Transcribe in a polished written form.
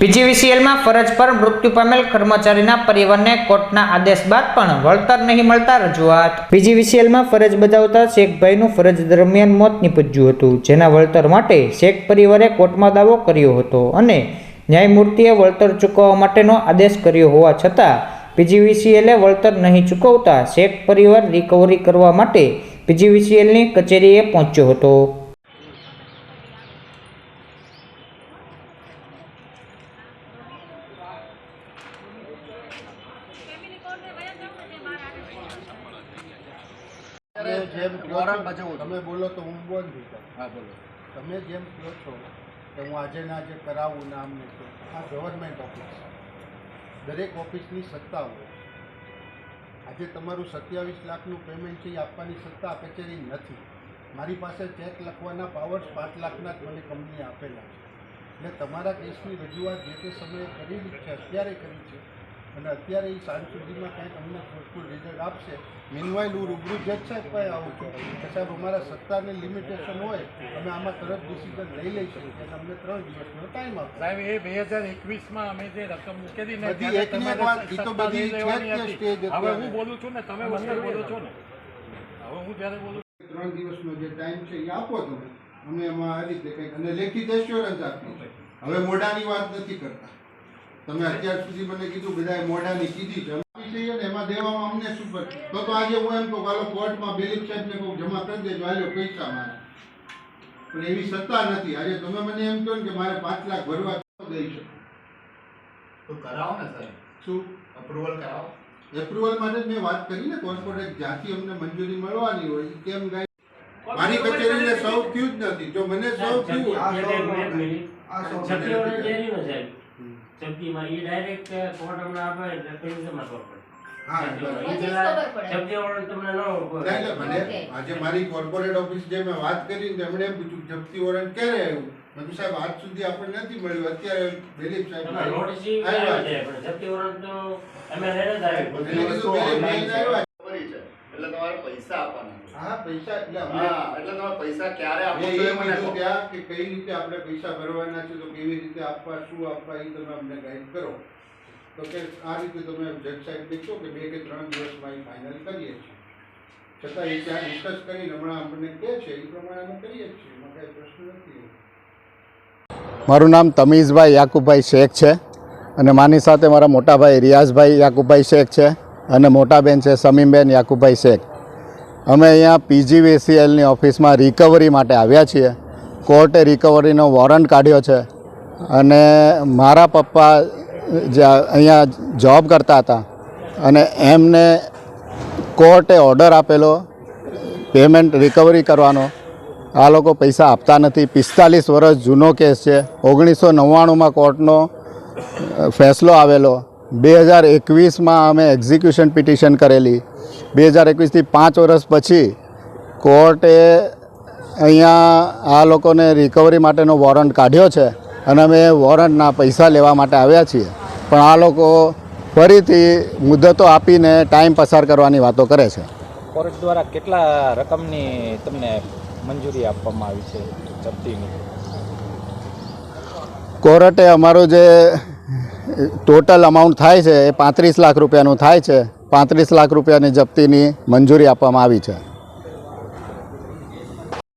પીજીવીસીએલમાં ફરજ પર મૃત્યુ પામેલ કર્મચારીના પરિવારને કોર્ટના આદેશ બાદ પણ વળતર નહીં મળતા રજૂઆત। પીજીવીસીએલમાં ફરજ બજાવતા શેખભાઈનું ફરજ દરમિયાન મોત નીપજ્યું હતું, જેના વળતર માટે શેખ પરિવારે કોર્ટમાં દાવો કર્યો હતો અને ન્યાયમૂર્તિએ વળતર ચૂકવવા માટેનો આદેશ કર્યો હોવા છતાં પીજીવીસીએલે વળતર નહીં ચૂકવતા શેખ પરિવાર રિકવરી કરવા માટે પીજીવીસીએલની કચેરીએ પહોંચ્યો હતો। તમે બોલો તો હું બોલ દઉં। હા બોલો। તમે જેમ કહો છો કે હું આજે ને આજે કરાવું નામ ને આ ગવર્મેન્ટ ઓફિસ, દરેક ઓફિસની સત્તા હોય। આજે તમારું 27 લાખનું પેમેન્ટ છે એ આપવાની સત્તા કચેરી નથી। મારી પાસે ચેક લખવાના પાવર્સ 5 લાખના જ મને કંપની આપેલા છે, એટલે તમારા કેસની રજૂઆત જે તે સમયે કરેલી છે, અત્યારે કરી છે અને અત્યારે એ સાંજ સુધીમાં કંઈક અમને ફૂલ રિઝલ્ટ આપશે। મીનવાઇલ હું રૂબરૂ જજ સાહેબ પાસે આવું છું કે સાહેબ અમારા સત્તાની લિમિટેશન હોય, અમે આમાં તરત ડિસિઝન લઈ લઈ શકીએ અને અમને 3 દિવસનો ટાઈમ આપો। સાહેબ એ 2021માં અમે જે રકમ મૂકેલી ને બધી એકની એક વાત એ તો બધી છે જ સ્ટેજ। હવે હું બોલું છું ને, તમે વસ્તુ બોલો છો ને, હવે હું જ્યારે બોલું 3 દિવસનો જે ટાઈમ છે એ આપો તમે, અમે એમાં આ રીતે કંઈક અને લેખિત એશ્યોરન્સ આપીએ। હવે મોઢાની વાત નથી કરતા, તમે અત્યાર સુધી મને કીધું બધાએ મોઢાની કીધી છે ને એમાં દેવામાં અમને શું પડે? તો આજે હું એમ કહું હાલો કોર્ટમાં બેલીફ સાહેબને કહું જમા કરી દેજો, હાલો પૈસા મારે, પણ એવી સત્તા નથી। આજે તમે મને એમ કહો ને કે મારે 5 લાખ ભરવા દઈ શકો તો કરાવો ને સાહેબ, શું અપ્રુવલ કરાવો। એપ્રુવલ માટે મેં વાત કરી ને, કોર્પોરેટ જ્યાંથી અમને મંજૂરી મળવાની હોય કેમ ગાય મારી કચેરીને સર્વ થયું જ નથી। જો મને સર્વ થયું સબ્જીમાં એ ડાયરેક્ટ કોર્ટ હમણાં આપે એટલે પૈસા જમા કરવો પડે। હા સબ્જી વાળો તમને ન આજે મારી કોર્પોરેટ ઓફિસ જે મેં વાત કરી ને એમણે એમ પૂછ્યું જપ્તી વોરંટ ક્યારે આવ્યું? મેં કીધું સાહેબ આજ સુધી આપણને નથી મળ્યું, અત્યારે બેલીફ સાહેબ નોટિસ આવ્યા છે પણ જપ્તી વોરંટ તો અમે લઈને જ આવ્યું। એટલે તમારે પૈસા આપવાના। હા પૈસા એટલે એટલે તમારે પૈસા ક્યારે આપો એ છો એ મને કહો। ત્યાં કે કઈ રીતે આપણે પૈસા ભરવાના છે, તો કેવી રીતે આપવા, શું આપવા, એ તમે અમને ગાઈડ કરો। તો કે આ રીતે તમે જજ સાહેબ દેખો કે 2 કે 3 દિવસમાં એ ફાઇનલ કરીએ છીએ, છતાં એ ત્યાં ડિસ્કસ કરીને હમણાં આપણને કહે છે એ પ્રમાણે અમે કરીએ છીએ, એમાં કાંઈ પ્રશ્ન નથી। મારું નામ તમીઝભાઈ યાકુબભાઈ શેખ છે અને મારી સાથે મારા મોટા ભાઈ રિયાઝભાઈ યાકુબભાઈ શેખ છે અને મોટા બેન છે સમીમબેન યાકુબભાઈ શેખ। અમે અહીંયા પીજીવીસીએલની ઓફિસમાં રિકવરી માટે આવ્યા છીએ। કોર્ટે રિકવરીનો વોરંટ કાઢ્યો છે અને મારા પપ્પા જે અહીંયા જોબ કરતા હતા અને એમને કોર્ટે ઓર્ડર આપેલો પેમેન્ટ રિકવરી કરવાનો, આ લોકો પૈસા આપતા નથી। 45 વર્ષ જૂનો કેસ છે। 1999માં કોર્ટનો ફેસલો આવેલો। 2021માં અમે એક્ઝિક્યુશન પિટિશન કરેલી। 2021થી 5 વર્ષ પછી કોર્ટે અહીંયા આ લોકોને રિકવરી માટેનો વોરંટ કાઢ્યો છે અને અમે વોરંટના પૈસા લેવા માટે આવ્યા છીએ, પણ આ લોકો ફરીથી મુદ્દતો આપીને ટાઈમ પસાર કરવાની વાતો કરે છે। કોર્ટ દ્વારા કેટલા રકમની તમને મંજૂરી આપવામાં આવી છે જપ્તીની? કોર્ટે અમારું જે ટોટલ અમાઉન્ટ થાય છે એ 35 લાખ રૂપિયાનું થાય છે। 35 લાખ રૂપિયાની જપ્તીની મંજૂરી આપવામાં આવી છે।